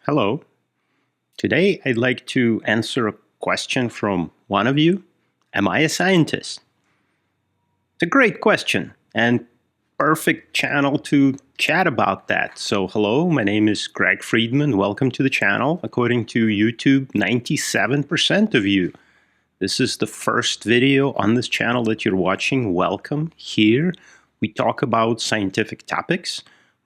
Hello. Today I'd like to answer a question from one of you. Am I a scientist? It's a great question and perfect channel to chat about that. So hello, my name is Greg Friedman. Welcome to the channel. According to YouTube, 97% of you. This is the first video on this channel that you're watching. Welcome. Here we talk about scientific topics,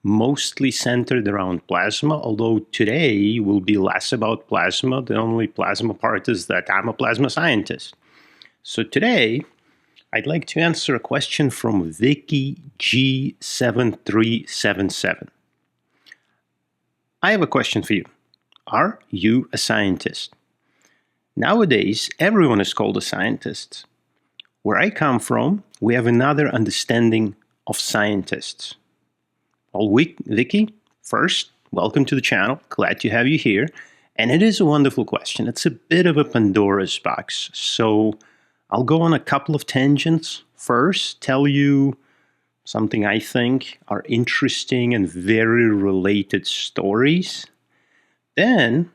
mostly centered around plasma, although today will be less about plasma. The only plasma part is that I'm a plasma scientist. So today, I'd like to answer a question from Vicky G7377. I have a question for you. Are you a scientist? Nowadays, everyone is called a scientist. Where I come from, we have another understanding of scientists. Well, Vicky, first, welcome to the channel. Glad to have you here. And it is a wonderful question. It's a bit of a Pandora's box. So I'll go on a couple of tangents. First, tell you something I think are interesting and very related stories. Then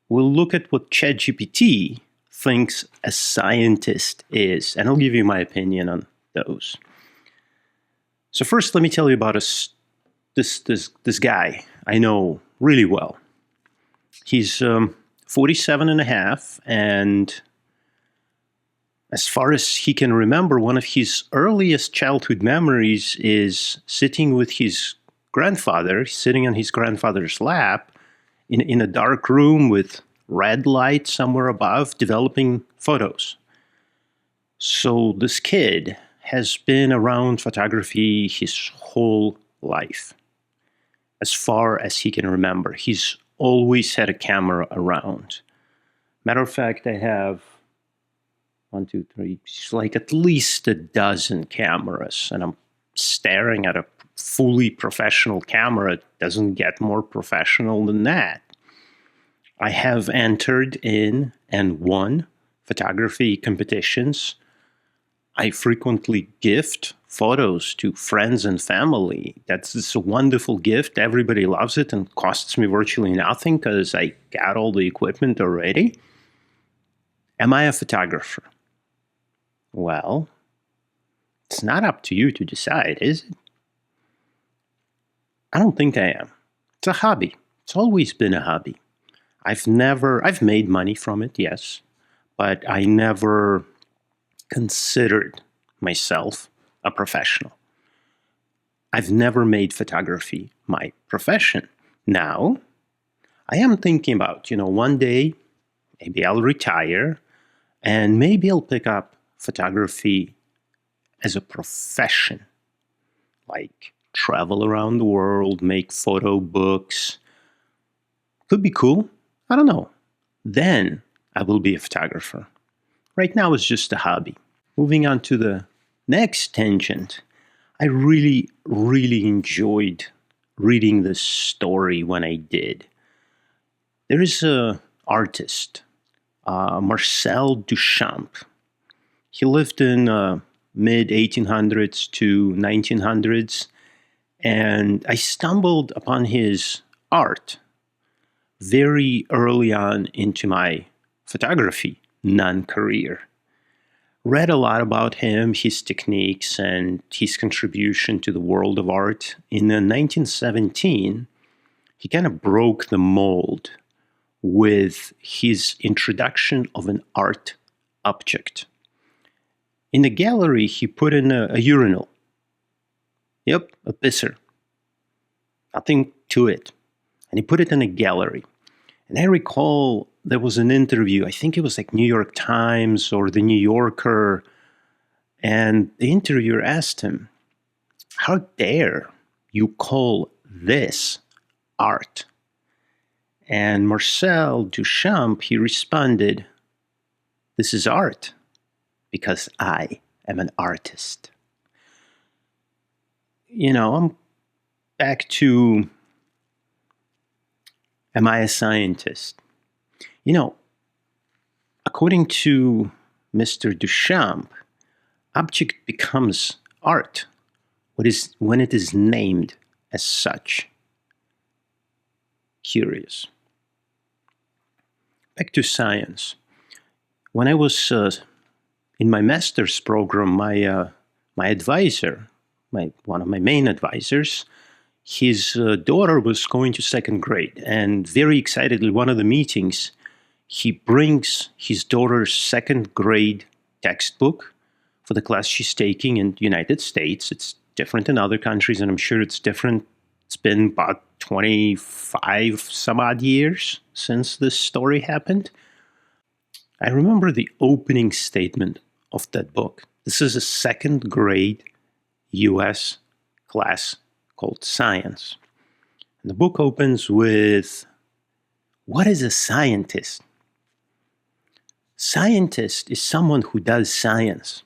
we'll look at what ChatGPT thinks a scientist is, and I'll give you my opinion on those. So first, let me tell you about this guy I know really well. He's 47 and a half, and as far as he can remember, one of his earliest childhood memories is sitting with his grandfather, sitting on his grandfather's lap in a dark room with red light somewhere above, developing photos. So this kid has been around photography his whole life. As far as he can remember, he's always had a camera around. Matter of fact, I have like at least a dozen cameras, and I'm staring at a fully professional camera. It doesn't get more professional than that. I have entered in and won photography competitions. I frequently gift photos to friends and family. It's a wonderful gift. Everybody loves it and costs me virtually nothing because I got all the equipment already. Am I a photographer? Well, it's not up to you to decide, is it? I don't think I am. It's a hobby. It's always been a hobby. I've made money from it, yes, but I never considered myself a professional. I've never made photography my profession. Now, I am thinking about, one day, maybe I'll retire, and maybe I'll pick up photography as a profession, like travel around the world, make photo books. Could be cool. I don't know. Then I will be a photographer. Right now it's just a hobby. Moving on to the next tangent. I really, really enjoyed reading this story when I did. There is an artist, Marcel Duchamp. He lived in mid-1800s to 1900s, and I stumbled upon his art very early on into my photography non-career. Read a lot about him, his techniques, and his contribution to the world of art. In 1917, he kind of broke the mold with his introduction of an art object. In the gallery, he put in a urinal. Yep, a pisser. Nothing to it. And he put it in a gallery. And I recall there was an interview, I think it was like New York Times or the New Yorker, and the interviewer asked him, "How dare you call this art?" And Marcel Duchamp, he responded, "This is art because I am an artist." I'm back to, am I a scientist? According to Mr. Duchamp, object becomes art when it is named as such. Curious. back to science. When I was in my master's program, my advisor, one of my main advisors, his daughter was going to second grade, and very excitedly, one of the meetings, he brings his daughter's second grade textbook for the class she's taking in the United States. It's different in other countries, and I'm sure it's different. It's been about 25 some odd years since this story happened. I remember the opening statement of that book. This is a second grade US class called Science. And the book opens with, what is a scientist? Scientist is someone who does science.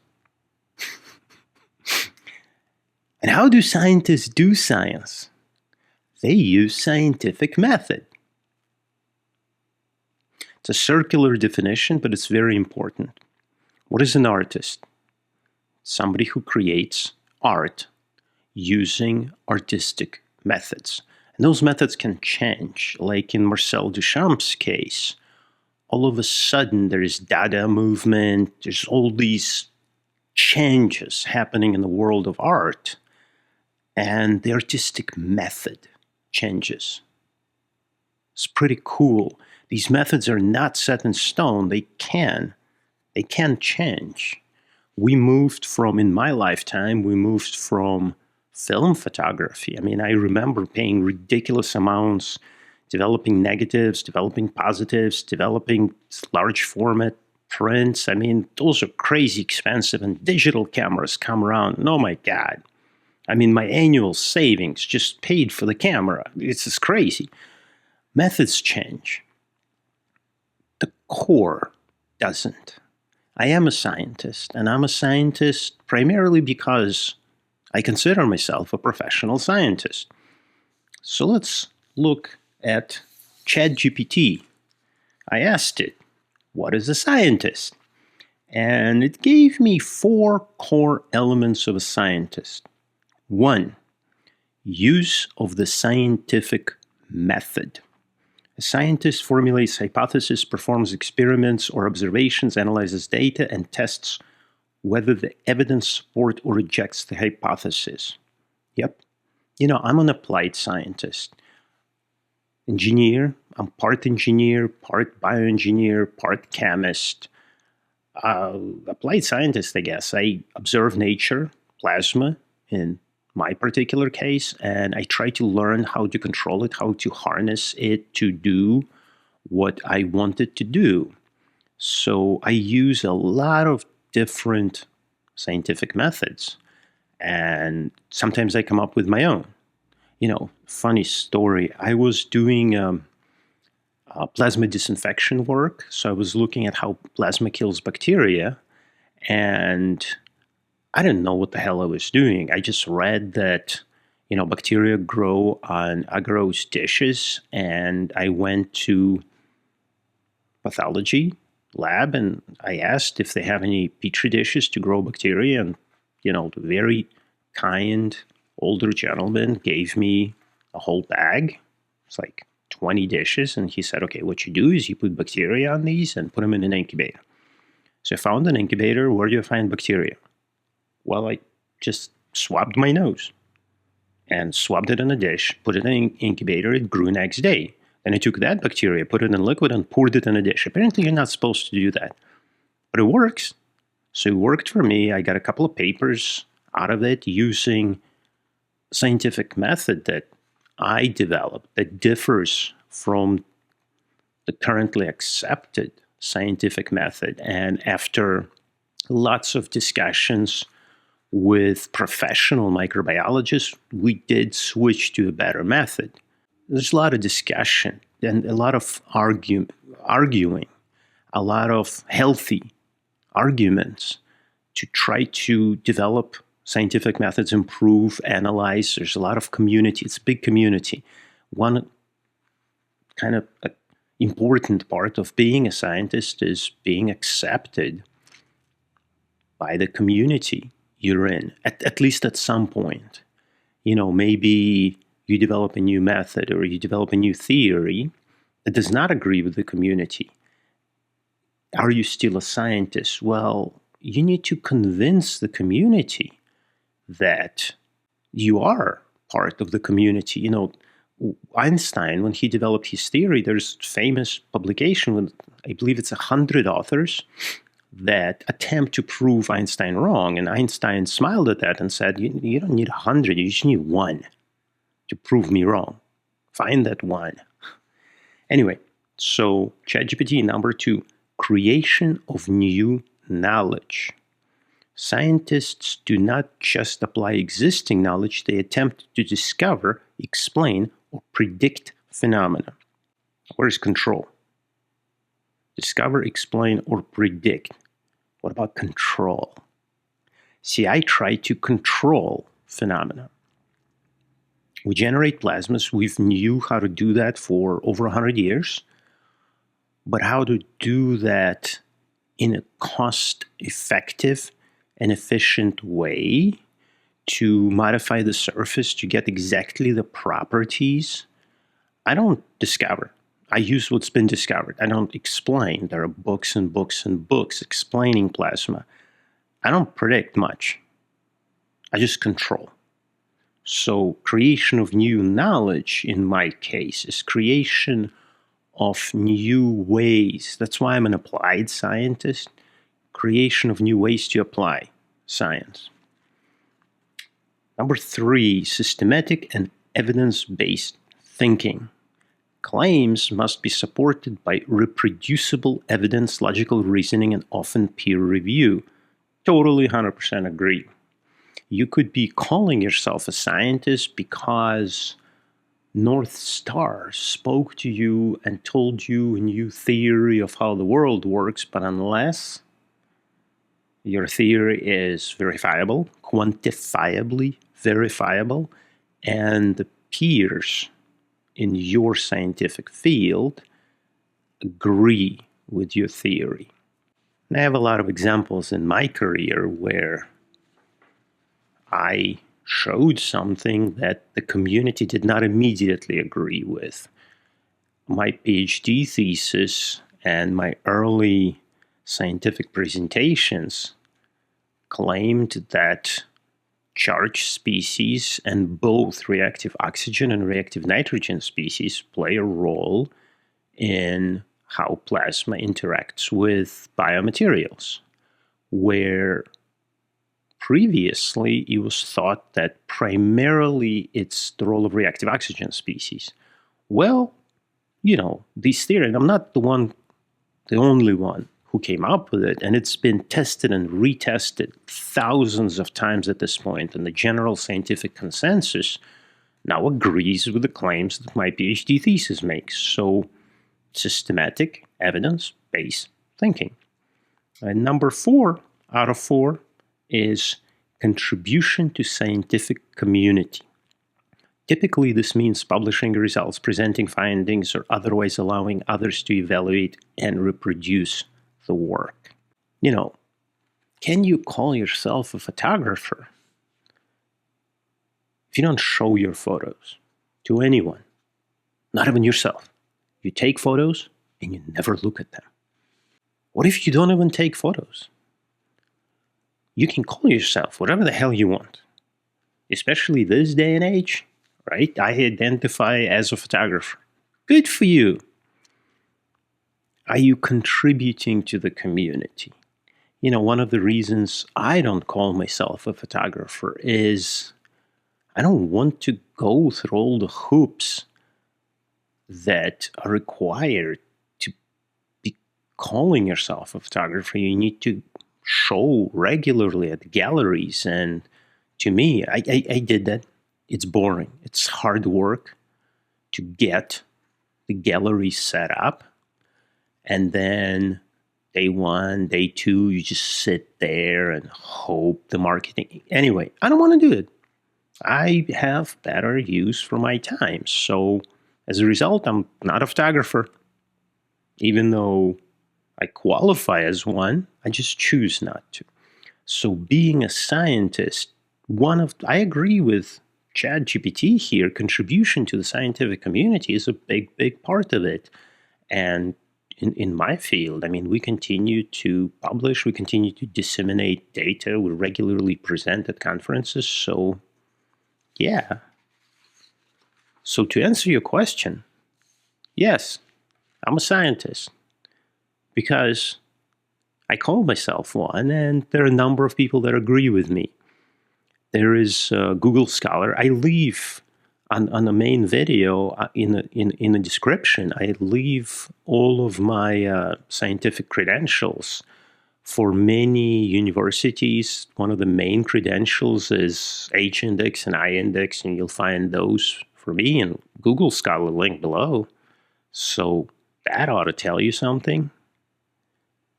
And how do scientists do science? They use scientific method. It's a circular definition, but it's very important. What is an artist? Somebody who creates art using artistic methods. And those methods can change. Like in Marcel Duchamp's case, all of a sudden there is Dada movement, there's all these changes happening in the world of art, and the artistic method changes. It's pretty cool. These methods are not set in stone. They can change. In my lifetime, we moved from film photography. I mean, I remember paying ridiculous amounts, developing negatives, developing positives, developing large format prints. I mean, those are crazy expensive, and digital cameras come around. And oh my God. I mean, my annual savings just paid for the camera. It's just crazy. Methods change. The core doesn't. I am a scientist, and I'm a scientist primarily because I consider myself a professional scientist. So let's look at ChatGPT. I asked it, what is a scientist? And it gave me 4 core elements of a scientist. 1, use of the scientific method. A scientist formulates hypotheses, performs experiments or observations, analyzes data, and tests whether the evidence supports or rejects the hypothesis. Yep. I'm an applied scientist. Engineer. I'm part engineer, part bioengineer, part chemist. Applied scientist, I guess. I observe nature, plasma, in my particular case, and I try to learn how to control it, how to harness it to do what I want it to do. So I use a lot of different scientific methods, and sometimes I come up with my own. Funny story. I was doing plasma disinfection work, so I was looking at how plasma kills bacteria, and I didn't know what the hell I was doing. I just read that, bacteria grow on agarose dishes, and I went to pathology lab and I asked if they have any petri dishes to grow bacteria, and, the very kind older gentleman gave me a whole bag. It's like 20 dishes, and he said, okay, what you do is you put bacteria on these and put them in an incubator. So I found an incubator. Where do you find bacteria? Well, I just swabbed my nose and swabbed it in a dish, put it in an incubator. It grew next day. Then I took that bacteria, put it in liquid, and poured it in a dish. Apparently, you're not supposed to do that, but it works. So it worked for me. I got a couple of papers out of it using scientific method that I developed that differs from the currently accepted scientific method. And after lots of discussions with professional microbiologists, we did switch to a better method. There's a lot of discussion and a lot of arguing, a lot of healthy arguments to try to develop scientific methods, improve, analyze. There's a lot of community. It's a big community. One kind of important part of being a scientist is being accepted by the community you're in, at least at some point. Maybe you develop a new method or you develop a new theory that does not agree with the community. Are you still a scientist? Well, you need to convince the community that you are part of the community. Einstein, when he developed his theory, there's famous publication with, I believe it's 100 authors that attempt to prove Einstein wrong. And Einstein smiled at that and said, you don't need 100, you just need one to prove me wrong. Find that one. Anyway, so ChatGPT number 2, creation of new knowledge. Scientists do not just apply existing knowledge, they attempt to discover, explain, or predict phenomena. Where is control? Discover, explain, or predict. What about control? See, I try to control phenomena. We generate plasmas. We've knew how to do that for over 100 years. But how to do that in a cost-effective and efficient way to modify the surface to get exactly the properties, I don't discover. I use what's been discovered. I don't explain. There are books and books and books explaining plasma. I don't predict much. I just control. So creation of new knowledge, in my case, is creation of new ways. That's why I'm an applied scientist. Creation of new ways to apply science. Number 3, systematic and evidence-based thinking. Claims must be supported by reproducible evidence, logical reasoning, and often peer review. Totally 100% agree. You could be calling yourself a scientist because North Star spoke to you and told you a new theory of how the world works, but unless your theory is verifiable, quantifiably verifiable, and the peers in your scientific field agree with your theory. And I have a lot of examples in my career where I showed something that the community did not immediately agree with. My PhD thesis and my early scientific presentations claimed that charged species and both reactive oxygen and reactive nitrogen species play a role in how plasma interacts with biomaterials, where previously it was thought that primarily it's the role of reactive oxygen species. Well, this theory, and I'm not the only one who came up with it, and it's been tested and retested thousands of times at this point, and the general scientific consensus now agrees with the claims that my PhD thesis makes. So, systematic, evidence-based thinking. And number 4 out of 4 is contribution to scientific community. Typically, this means publishing results, presenting findings, or otherwise allowing others to evaluate and reproduce the work. Can you call yourself a photographer if you don't show your photos to anyone, not even yourself? You take photos and you never look at them. What if you don't even take photos? You can call yourself whatever the hell you want, especially this day and age, right? I identify as a photographer. Good for you. Are you contributing to the community? One of the reasons I don't call myself a photographer is I don't want to go through all the hoops that are required to be calling yourself a photographer. You need to show regularly at galleries, and to me, I did that. It's boring. It's hard work to get the gallery set up, and then day 1, day 2, you just sit there and hope the marketing. Anyway, I don't want to do it. I have better use for my time. So as a result, I'm not a photographer. Even though I qualify as one, I just choose not to. So being a scientist, I agree with ChatGPT here, contribution to the scientific community is a big, big part of it. And in my field. I mean, we continue to publish, we continue to disseminate data, we regularly present at conferences. So, yeah. So to answer your question, yes, I'm a scientist because I call myself one, and there are a number of people that agree with me. There is Google Scholar. I leave on the main video in the description. I leave all of my scientific credentials for many universities. One of the main credentials is H-index and I-index, and you'll find those for me in Google Scholar link below. So that ought to tell you something.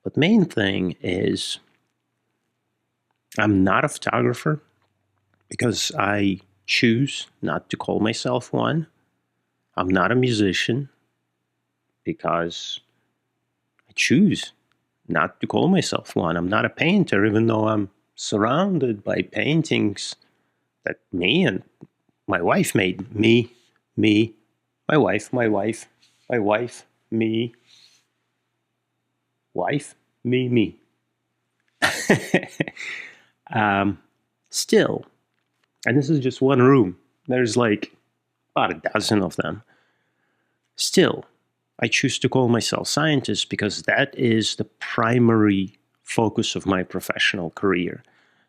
But main thing is I'm not a photographer because I choose not to call myself one. I'm not a musician because I choose not to call myself one. I'm not a painter, even though I'm surrounded by paintings that me and my wife made. Me, my wife, me, wife, me. Still, and this is just one room, there's like about a dozen of them. Still, I choose to call myself scientist because that is the primary focus of my professional career.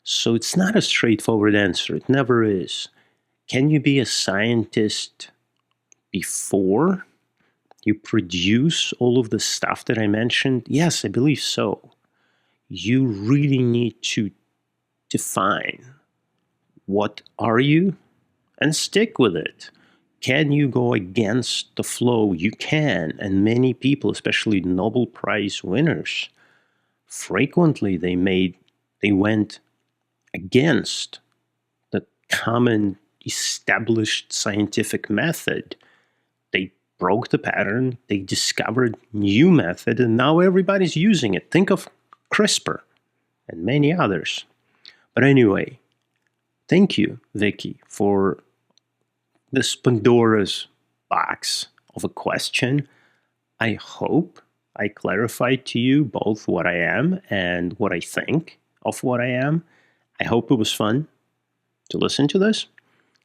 So it's not a straightforward answer. It never is. Can you be a scientist before you produce all of the stuff that I mentioned? Yes, I believe so. You really need to define what are you and stick with it. Can you go against the flow? You can, and many people, especially Nobel Prize winners, frequently they went against the common established scientific method. They broke the pattern, they discovered new method, and now everybody's using it. Think of CRISPR and many others. But anyway, thank you, Vicky, for this Pandora's box of a question. I hope I clarified to you both what I am and what I think of what I am. I hope it was fun to listen to this.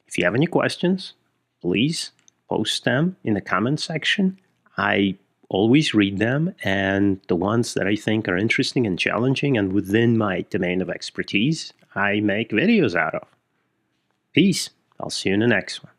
If you have any questions, please post them in the comment section. I always read them, and the ones that I think are interesting and challenging and within my domain of expertise, I make videos out of. Peace. I'll see you in the next one.